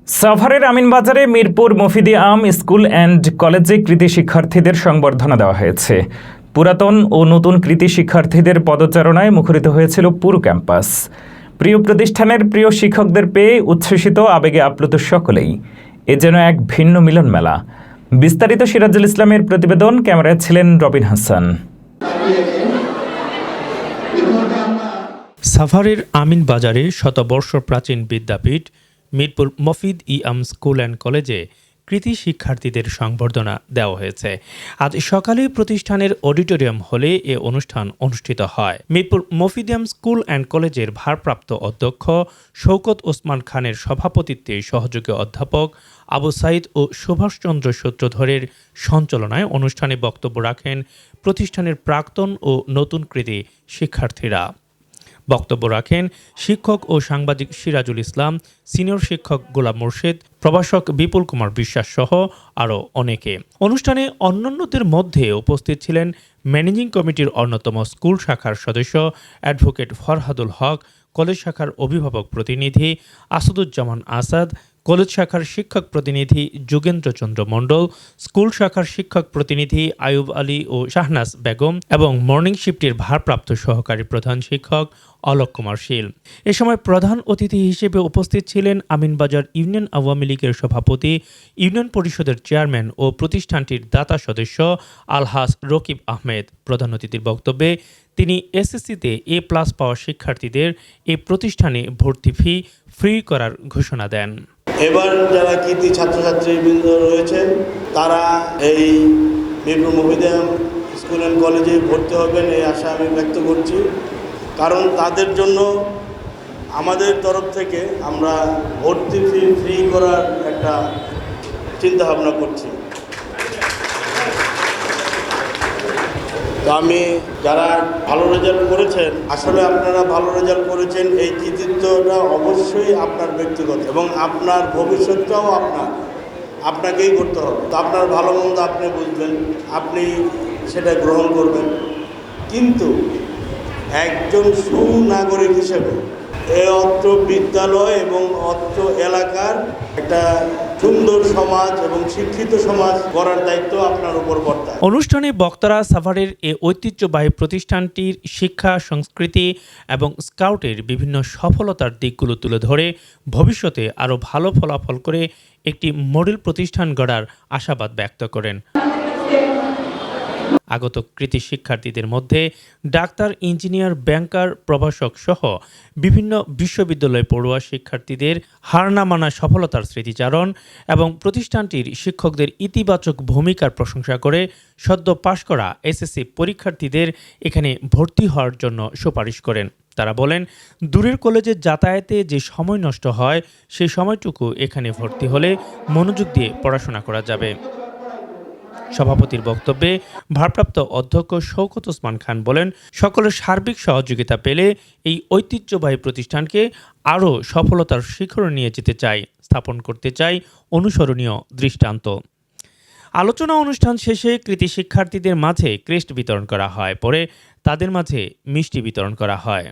সাভারের আমিনবাজারে মিরপুর মফিদি আম school and কলেজে কৃতি শিক্ষার্থীদের সংবর্ধনা দেওয়া হয়েছে। পুরাতন ও নতুন কৃতি শিক্ষার্থীদের পদচারণায় মুখরিত হয়েছিল পুরো ক্যাম্পাস। প্রিয় প্রতিষ্ঠানের প্রিয় শিক্ষকদের পেয়ে উচ্ছ্বসিত, আবেগে আপ্লুত সকলেই। এ যেন এক ভিন্ন মিলন মেলা। বিস্তারিত সিরাজুল ইসলামের প্রতিবেদন, ক্যামেরায় ছিলেন রবিন হাসান। সাভারের আমিনবাজারে শতবর্ষ প্রাচীন বিদ্যাপীঠ মিরপুর মফিদ আম স্কুল অ্যান্ড কলেজে কৃতি শিক্ষার্থীদের সংবর্ধনা দেওয়া হয়েছে। আজ সকালে প্রতিষ্ঠানের অডিটোরিয়াম হলে এ অনুষ্ঠান অনুষ্ঠিত হয়। মিরপুর মফিদ আম স্কুল অ্যান্ড কলেজের ভারপ্রাপ্ত অধ্যক্ষ শওকত ওসমান খানের সভাপতিত্বে সহযোগী অধ্যাপক আবু সাইদ ও সুভাষচন্দ্র সূত্রধরের সঞ্চালনায় অনুষ্ঠানে বক্তব্য রাখেন প্রতিষ্ঠানের প্রাক্তন ও নতুন কৃতি শিক্ষার্থীরা। বক্তব্য রাখেন শিক্ষক ও সাংবাদিক সিরাজুল ইসলাম, সিনিয়র শিক্ষক গোলাম মোর্শেদ, প্রভাষক বিপুল কুমার বিশ্বাস সহ আরও অনেকে। অনুষ্ঠানে অন্যান্যদের মধ্যে উপস্থিত ছিলেন ম্যানেজিং কমিটির অন্যতম স্কুল শাখার সদস্য অ্যাডভোকেট ফরহাদুল হক, কলেজ শাখার অভিভাবক প্রতিনিধি আসাদুজ্জামান আসাদ, কলেজ শাখার শিক্ষক প্রতিনিধি যোগেন্দ্র চন্দ্র মণ্ডল, স্কুল শাখার শিক্ষক প্রতিনিধি আয়ুব আলী ও শাহনাজ বেগম এবং মর্নিং শিফটের ভারপ্রাপ্ত সহকারী প্রধান শিক্ষক অলোক কুমার শীল। এ সময় প্রধান অতিথি হিসেবে উপস্থিত ছিলেন আমিনবাজার ইউনিয়ন আওয়ামী লীগের সভাপতি, ইউনিয়ন পরিষদের চেয়ারম্যান ও প্রতিষ্ঠানটির দাতা সদস্য আলহাজ রকিব আহমেদ। প্রধান অতিথির বক্তব্যে তিনি এসএসসিতে এ+ পাওয়া শিক্ষার্থীদের এই প্রতিষ্ঠানে ভর্তি ফি ফ্রি করার ঘোষণা দেন। এবার যারা কৃতি ছাত্রছাত্রীবৃন্দ রয়েছেন তারা এই মিরপুর মফিদ আম স্কুল অ্যান্ড কলেজে ভর্তি হবেন এই আশা আমি ব্যক্ত করছি। কারণ তাদের জন্য আমাদের তরফ থেকে আমরা ভর্তি ফি ফ্রি করার একটা চিন্তাভাবনা করছি। তো আমি যারা ভালো রেজাল্ট করেছেন, আসলে আপনারা ভালো রেজাল্ট করেছেন, এই কৃতিত্বটা অবশ্যই আপনার ব্যক্তিগত এবং আপনার ভবিষ্যৎটাও আপনাকেই করতে হবে। তো আপনার ভালো মন্দ আপনি বুঝবেন, আপনি সেটা গ্রহণ করবেন। কিন্তু একজন সুনাগরিক হিসেবে এই অত্র বিদ্যালয় এবং অত্র এলাকার একটা সুন্দর সমাজ এবং শিক্ষিত সমাজ গড়ার দায়িত্ব আপনার উপর বর্তায়। অনুষ্ঠানে বক্তারা সাভারের এই ঐতিহ্যবাহী প্রতিষ্ঠানটির শিক্ষা, সংস্কৃতি এবং স্কাউটের বিভিন্ন সফলতার দিকগুলো তুলে ধরে ভবিষ্যতে আরও ভালো ফলাফল করে একটি মডেল প্রতিষ্ঠান গড়ার আশাবাদ ব্যক্ত করেন। আগত কৃতি শিক্ষার্থীদের মধ্যে ডাক্তার, ইঞ্জিনিয়ার, ব্যাংকার, প্রভাষক সহ বিভিন্ন বিশ্ববিদ্যালয় পড়ুয়া শিক্ষার্থীদের হার না মানা সফলতার স্মৃতিচারণ এবং প্রতিষ্ঠানটির শিক্ষকদের ইতিবাচক ভূমিকার প্রশংসা করে সদ্য পাশ করা এসএসসি পরীক্ষার্থীদের এখানে ভর্তি হওয়ার জন্য সুপারিশ করেন। তারা বলেন, দূরের কলেজে যাতায়াতে যে সময় নষ্ট হয় সেই সময়টুকু এখানে ভর্তি হলে মনোযোগ দিয়ে পড়াশোনা করা যাবে। সভাপতির বক্তব্যে ভারপ্রাপ্ত অধ্যক্ষ শওকত ওসমান খান বলেন, সকলের সার্বিক সহযোগিতা পেলে এই ঐতিহ্যবাহী প্রতিষ্ঠানকে আরও সফলতার শিখরে নিয়ে যেতে চাই, স্থাপন করতে চাই অনুসরণীয় দৃষ্টান্ত। আলোচনা অনুষ্ঠান শেষে কৃতি শিক্ষার্থীদের মাঝে ক্রেস্ট বিতরণ করা হয়, পরে তাদের মাঝে মিষ্টি বিতরণ করা হয়।